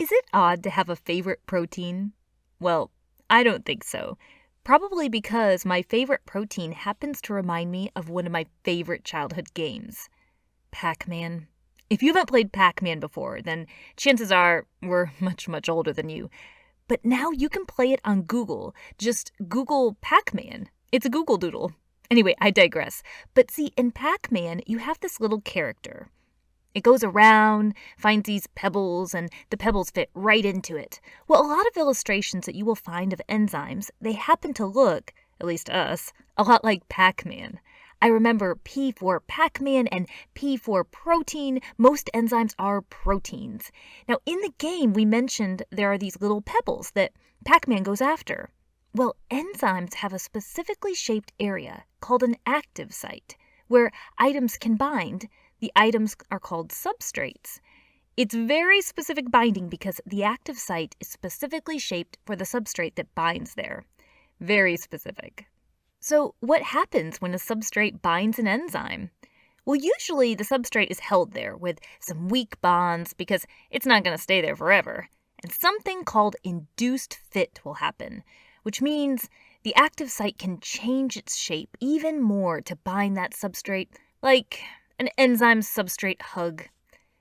Is it odd to have a favorite protein? Well, I don't think so. Probably because my favorite protein happens to remind me of one of my favorite childhood games, Pac-Man. If you haven't played Pac-Man before, then chances are we're much, much older than you. But now you can play it on Google. Just Google Pac-Man. It's a Google Doodle. Anyway, I digress. But see, in Pac-Man, you have this little character. It goes around, finds these pebbles, and the pebbles fit right into it. Well, a lot of illustrations that you will find of enzymes, they happen to look, at least us, a lot like Pac-Man. I remember P for Pac-Man and P for protein. Most enzymes are proteins. Now, in the game, we mentioned there are these little pebbles that Pac-Man goes after. Well, enzymes have a specifically shaped area called an active site, where items can bind. The items are called substrates. It's very specific binding because the active site is specifically shaped for the substrate that binds there. Very specific. So what happens when a substrate binds an enzyme? Well, usually the substrate is held there with some weak bonds because it's not going to stay there forever. And something called induced fit will happen, which means the active site can change its shape even more to bind that substrate, like an enzyme substrate hug.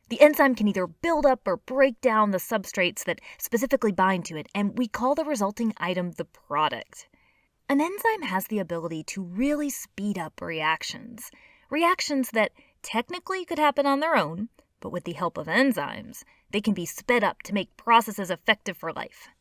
The enzyme can either build up or break down the substrates that specifically bind to it, and we call the resulting item the product. An enzyme has the ability to really speed up reactions that technically could happen on their own, but with the help of enzymes, they can be sped up to make processes effective for life.